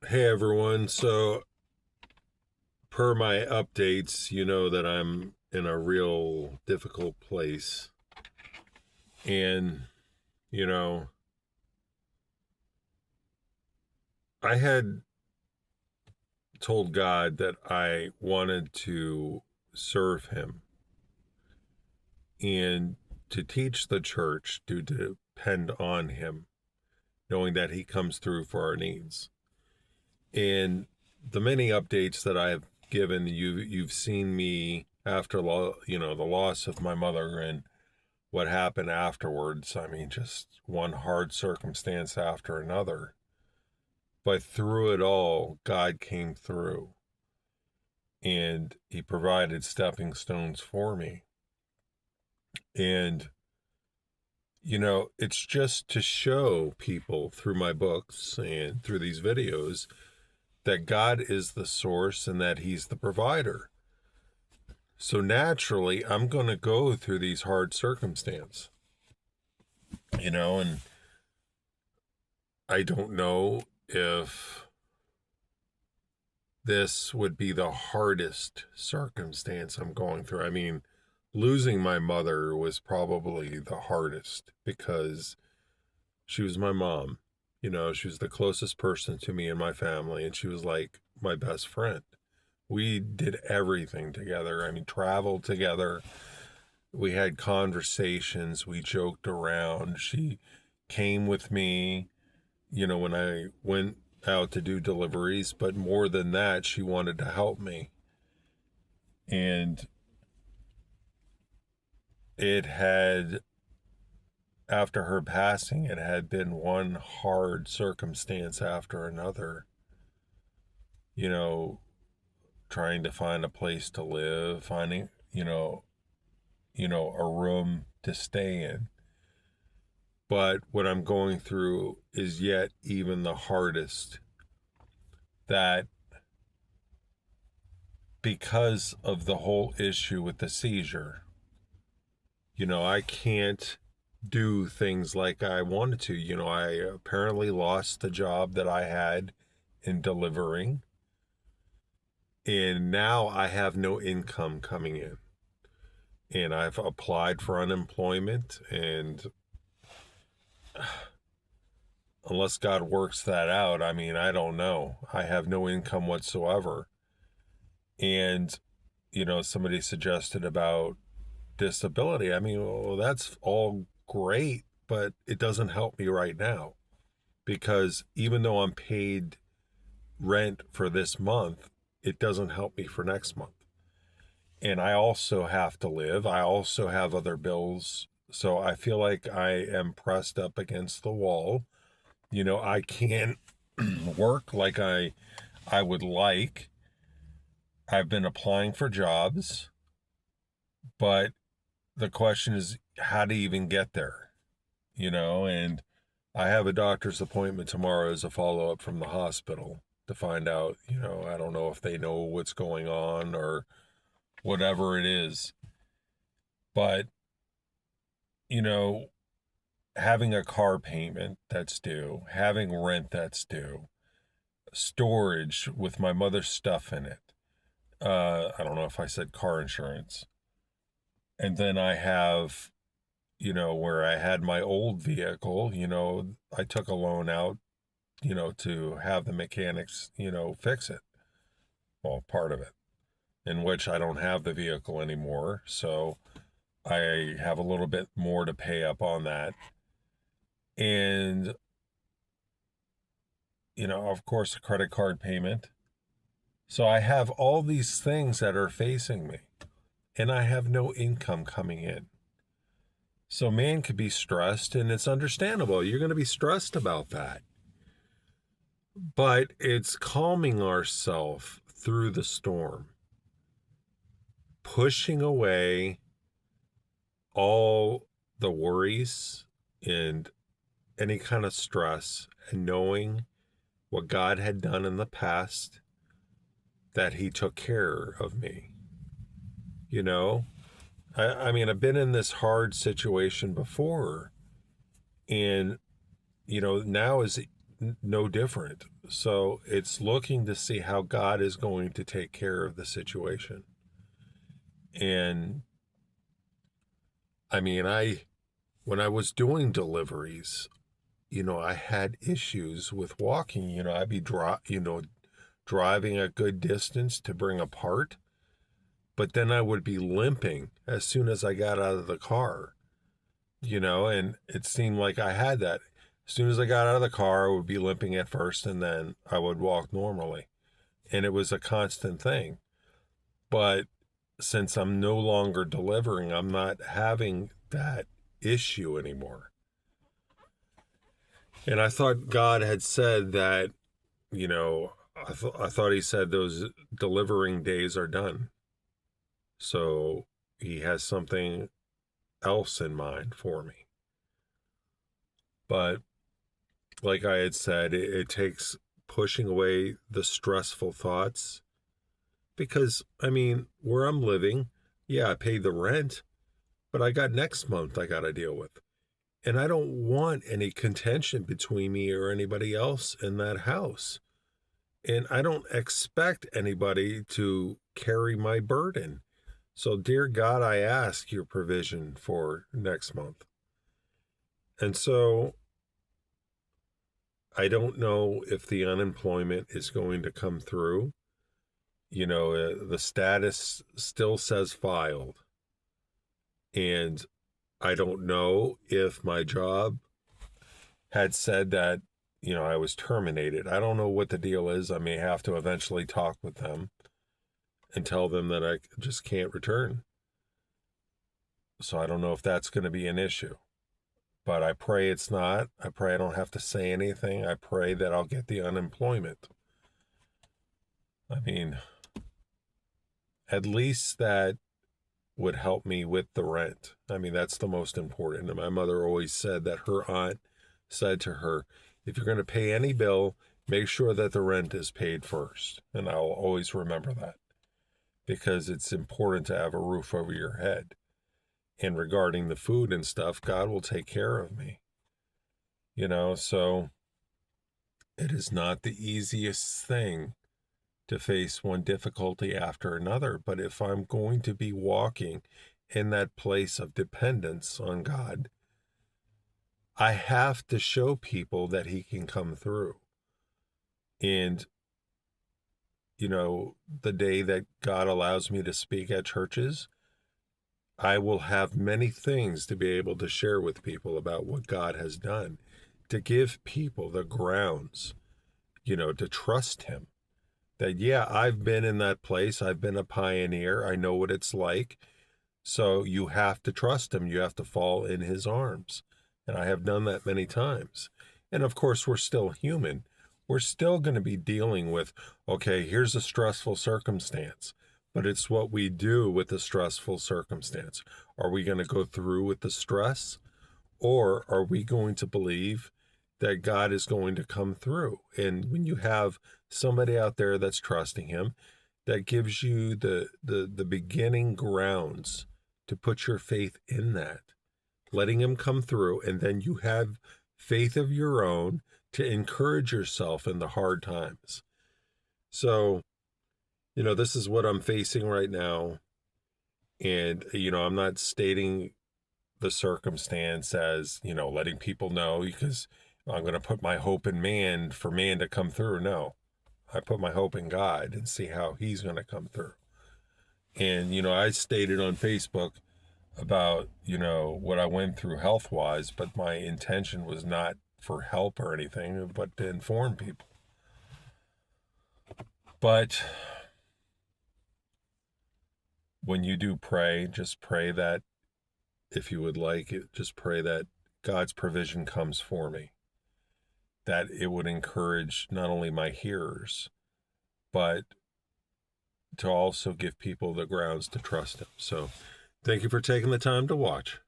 Hey everyone. So, per my updates, you know that I'm in a real difficult place. And, you know, I had told God that I wanted to serve Him and to teach the church to depend on Him, knowing that He comes through for our needs. And the many updates that I've given you've seen me after the loss of my mother and what happened afterwards. I mean, just one hard circumstance after another. But through it all, God came through and He provided stepping stones for me. And, it's just to show people through my books and through these videos that God is the source and that He's the provider. So naturally, I'm going to go through these hard circumstances, and I don't know if this would be the hardest circumstance I'm going through. I mean, losing my mother was probably the hardest because she was my mom. She was the closest person to me and my family, and she was like my best friend. We did everything together. I mean, traveled together. We had conversations. We joked around. She came with me, when I went out to do deliveries, but more than that, she wanted to help me. And it had, after her passing, it had been one hard circumstance after another, you know, trying to find a place to live, finding, a room to stay in. But what I'm going through is yet even the hardest, that because of the whole issue with the seizure, I can't do things like I wanted to. I apparently lost the job that I had in delivering, and now I have no income coming in. And I've applied for unemployment, and unless God works that out, I mean, I don't know. I have no income whatsoever. And, somebody suggested about disability. I mean, well, that's all great, but it doesn't help me right now because even though I'm paid rent for this month, it doesn't help me for next month. And I also have to live. I also have other bills. So I feel like I am pressed up against the wall. I can't work like I would like. I've been applying for jobs, but the question is how to even get there, and I have a doctor's appointment tomorrow as a follow up from the hospital to find out, I don't know if they know what's going on or whatever it is. But, you know, having a car payment that's due, having rent that's due, storage with my mother's stuff in it. I don't know if I said car insurance. And then I have, where I had my old vehicle, I took a loan out, to have the mechanics, fix it. Well, part of it, in which I don't have the vehicle anymore. So I have a little bit more to pay up on that. And, of course, a credit card payment. So I have all these things that are facing me, and I have no income coming in. So man could be stressed, and it's understandable. You're going to be stressed about that. But it's calming ourselves through the storm, pushing away all the worries and any kind of stress, and knowing what God had done in the past, that He took care of me. You know, I mean, I've been in this hard situation before, and now is no different. So it's looking to see how God is going to take care of the situation. And I mean, when I was doing deliveries, I had issues with walking. I'd be driving a good distance to bring a part, but then I would be limping as soon as I got out of the car. And it seemed like I had that. As soon as I got out of the car, I would be limping at first, and then I would walk normally. And it was a constant thing. But since I'm no longer delivering, I'm not having that issue anymore. And I thought God had said that, I thought he said those delivering days are done. So he has something else in mind for me. But like I had said, it takes pushing away the stressful thoughts because, I mean, where I'm living, yeah, I pay the rent, but I got next month I got to deal with. And I don't want any contention between me or anybody else in that house. And I don't expect anybody to carry my burden. So, dear God, I ask your provision for next month. And so I don't know if the unemployment is going to come through. The status still says filed. And I don't know if my job had said that, I was terminated. I don't know what the deal is. I may have to eventually talk with them and tell them that I just can't return. So I don't know if that's going to be an issue. But I pray it's not. I pray I don't have to say anything. I pray that I'll get the unemployment. I mean, at least that would help me with the rent. I mean, that's the most important. And my mother always said that her aunt said to her, if you're going to pay any bill, make sure that the rent is paid first. And I'll always remember that because it's important to have a roof over your head. And regarding the food and stuff, God will take care of me. So it is not the easiest thing to face one difficulty after another. But if I'm going to be walking in that place of dependence on God, I have to show people that he can come through. And, the day that God allows me to speak at churches, I will have many things to be able to share with people about what God has done, to give people the grounds, to trust him. That, yeah, I've been in that place. I've been a pioneer. I know what it's like. So you have to trust him. You have to fall in his arms. And I have done that many times. And of course, we're still human. We're still going to be dealing with, okay, here's a stressful circumstance. But it's what we do with the stressful circumstance. Are we going to go through with the stress? Or are we going to believe that God is going to come through? And when you have somebody out there that's trusting him, that gives you the beginning grounds to put your faith in that, letting him come through. And then you have faith of your own to encourage yourself in the hard times. So, this is what I'm facing right now. And, I'm not stating the circumstance as, letting people know because I'm going to put my hope in man for man to come through. No, I put my hope in God and see how he's going to come through. And, I stated on Facebook about, what I went through health-wise, but my intention was not for help or anything, but to inform people. But when you do pray, just pray that if you would like it, just pray that God's provision comes for me, that it would encourage not only my hearers, but to also give people the grounds to trust him. So thank you for taking the time to watch.